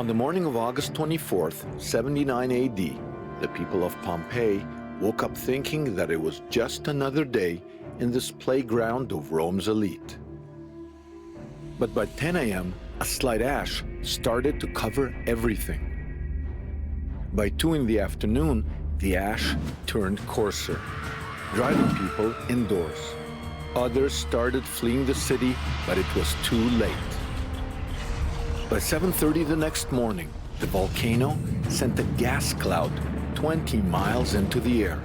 On the morning of August 24th, 79 AD, the people of Pompeii woke up thinking that it was just another day in this playground of Rome's elite. But by 10 a.m., a slight ash started to cover everything. By 2 in the afternoon, the ash turned coarser, driving people indoors. Others started fleeing the city, but it was too late. By 7:30 the next morning, the volcano sent a gas cloud 20 miles into the air.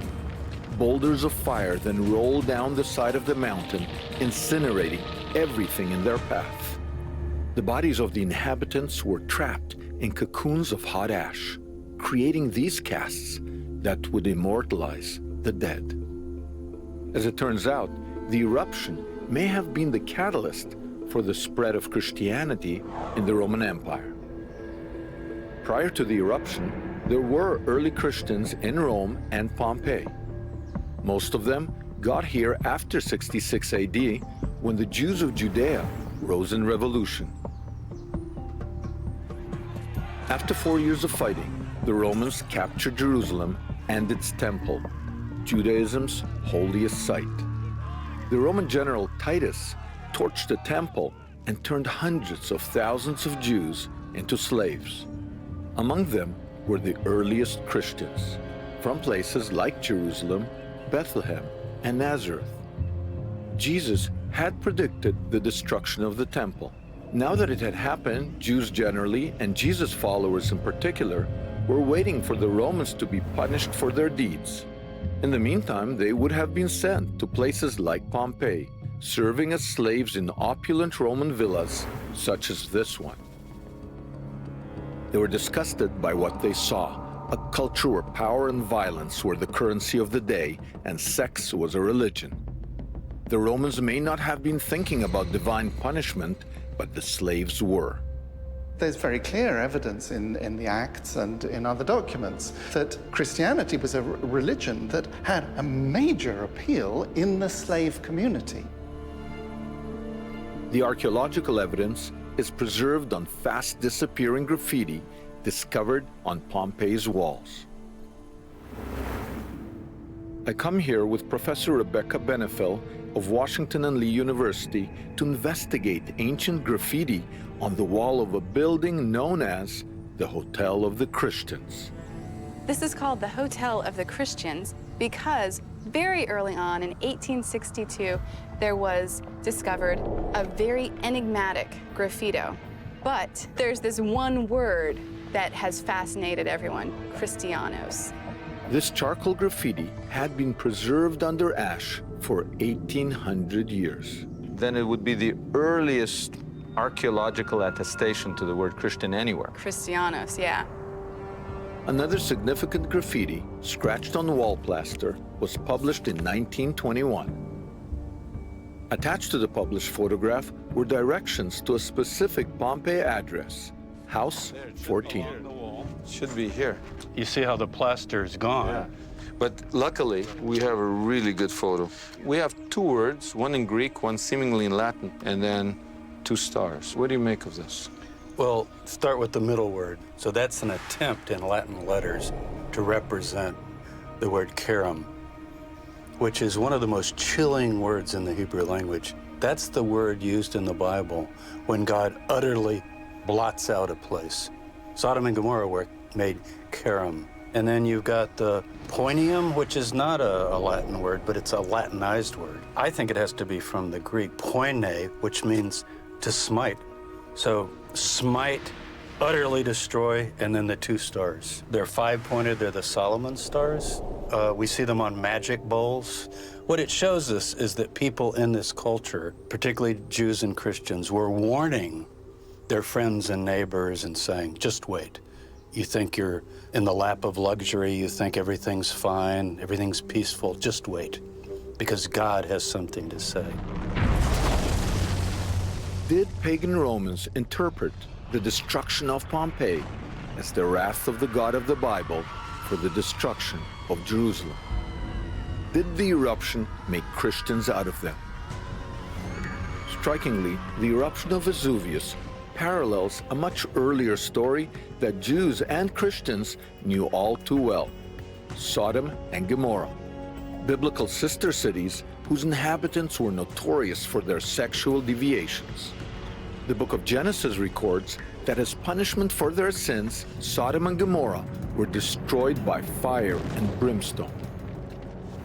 Boulders of fire then rolled down the side of the mountain, incinerating everything in their path. The bodies of the inhabitants were trapped in cocoons of hot ash, creating these casts that would immortalize the dead. As it turns out, the eruption may have been the catalyst for the spread of Christianity in the Roman Empire. Prior to the eruption, there were early Christians in Rome and Pompeii. Most of them got here after 66 AD, when the Jews of Judea rose in revolution. After 4 years of fighting, the Romans captured Jerusalem and its temple, Judaism's holiest site. The Roman general Titus torched the temple and turned hundreds of thousands of Jews into slaves. Among them were the earliest Christians, from places like Jerusalem, Bethlehem, and Nazareth. Jesus had predicted the destruction of the temple. Now that it had happened, Jews generally, and Jesus followers in particular, were waiting for the Romans to be punished for their deeds. In the meantime, they would have been sent to places like Pompeii, serving as slaves in opulent Roman villas such as this one. They were disgusted by what they saw, a culture where power and violence were the currency of the day and sex was a religion. The Romans may not have been thinking about divine punishment, but the slaves were. There's very clear evidence in the Acts and in other documents that Christianity was a religion that had a major appeal in the slave community. The archaeological evidence is preserved on fast disappearing graffiti discovered on Pompeii's walls. I come here with Professor Rebecca Benefel of Washington and Lee University to investigate ancient graffiti on the wall of a building known as the Hotel of the Christians. This is called the Hotel of the Christians because very early on in 1862, there was discovered a very enigmatic graffito. But there's this one word that has fascinated everyone, Christianos. This charcoal graffiti had been preserved under ash for 1,800 years. Then it would be the earliest archaeological attestation to the word Christian anywhere. Christianos, yeah. Another significant graffiti, scratched on wall plaster, was published in 1921. Attached to the published photograph were directions to a specific Pompeii address, House 14. Should be here. You see how the plaster is gone. Yeah. But luckily, we have a really good photo. We have two words, one in Greek, one seemingly in Latin, and then two stars. What do you make of this? Well, start with the middle word. So that's an attempt in Latin letters to represent the word kerem, which is one of the most chilling words in the Hebrew language. That's the word used in the Bible when God utterly blots out a place. Sodom and Gomorrah were made kerem. And then you've got the poinium, which is not a Latin word, but it's a Latinized word. I think it has to be from the Greek poine, which means to smite. So smite, utterly destroy, and then the two stars. They're five-pointed, they're the Solomon stars. We see them on magic bowls. What it shows us is that people in this culture, particularly Jews and Christians, were warning their friends and neighbors and saying, just wait. You think you're in the lap of luxury, you think everything's fine, everything's peaceful, just wait, because God has something to say. Did pagan Romans interpret the destruction of Pompeii as the wrath of the God of the Bible for the destruction of Jerusalem? Did the eruption make Christians out of them? Strikingly, the eruption of Vesuvius parallels a much earlier story that Jews and Christians knew all too well: Sodom and Gomorrah, biblical sister cities whose inhabitants were notorious for their sexual deviations. The book of Genesis records that as punishment for their sins, Sodom and Gomorrah were destroyed by fire and brimstone.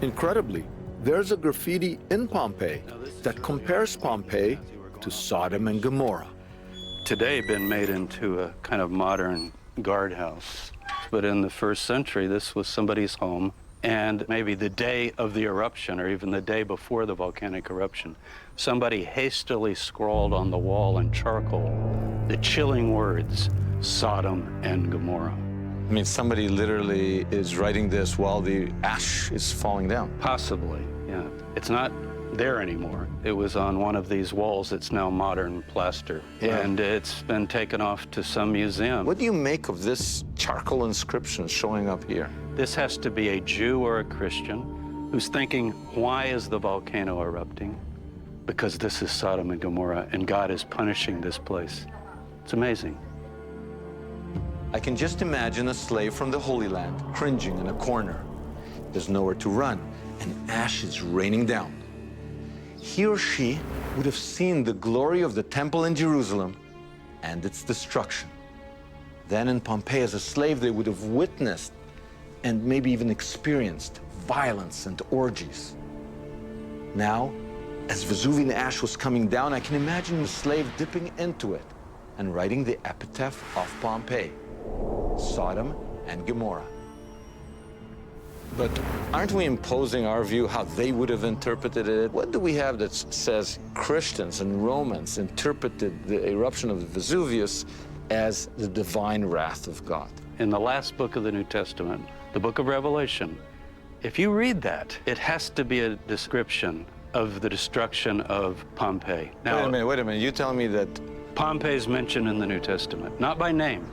Incredibly, there's a graffiti in Pompeii that compares Pompeii to Sodom and Gomorrah. Today been made into a kind of modern guardhouse. But in the first century, this was somebody's home, and maybe the day of the eruption, or even the day before the volcanic eruption, somebody hastily scrawled on the wall in charcoal the chilling words, Sodom and Gomorrah. I mean, somebody literally is writing this while the ash is falling down. Possibly, yeah. It's not there anymore. It was on one of these walls. It's now modern plaster, and it's been taken off to some museum. What do you make of this charcoal inscription showing up here? This has to be a Jew or a Christian who's thinking, why is the volcano erupting? Because this is Sodom and Gomorrah, and God is punishing this place. It's amazing. I can just imagine a slave from the Holy Land cringing in a corner. There's nowhere to run, and ash is raining down. He or she would have seen the glory of the temple in Jerusalem and its destruction. Then in Pompeii, as a slave, they would have witnessed and maybe even experienced violence and orgies. Now, as Vesuvian ash was coming down, I can imagine the slave dipping into it and writing the epitaph of Pompeii, Sodom and Gomorrah. But aren't we imposing our view how they would have interpreted it? What do we have that says Christians and Romans interpreted the eruption of Vesuvius as the divine wrath of God? In the last book of the New Testament, the book of Revelation, if you read that, it has to be a description of the destruction of Pompeii. Now, Wait a minute. You tell me that Pompeii is mentioned in the New Testament, not by name.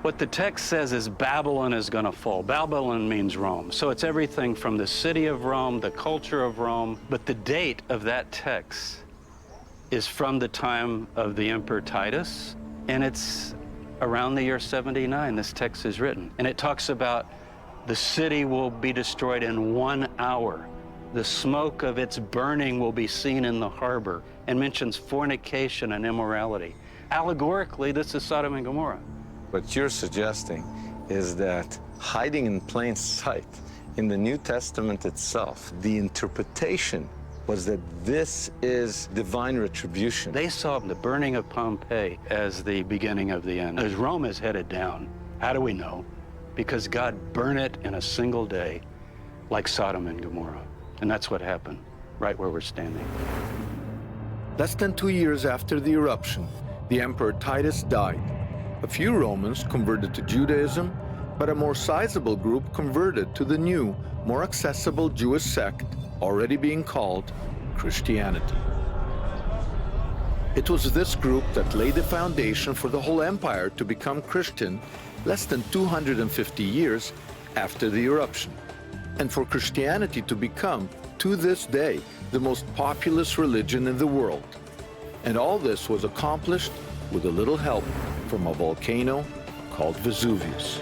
What the text says is Babylon is going to fall. Babylon means Rome. So it's everything from the city of Rome, the culture of Rome, but the date of that text is from the time of the Emperor Titus, and it's around the year 79 this text is written. And it talks about the city will be destroyed in 1 hour. The smoke of its burning will be seen in the harbor, and mentions fornication and immorality. Allegorically, this is Sodom and Gomorrah. what you're suggesting is that hiding in plain sight in the New Testament itself, the interpretation was that this is divine retribution. They saw the burning of Pompeii as the beginning of the end. As Rome is headed down, how do we know? Because God burned it in a single day, like Sodom and Gomorrah. And that's what happened, right where we're standing. Less than 2 years after the eruption, the Emperor Titus died. A few Romans converted to Judaism, but a more sizable group converted to the new, more accessible Jewish sect already being called Christianity. It was this group that laid the foundation for the whole empire to become Christian less than 250 years after the eruption, and for Christianity to become, to this day, the most populous religion in the world. And all this was accomplished with a little help from a volcano called Vesuvius.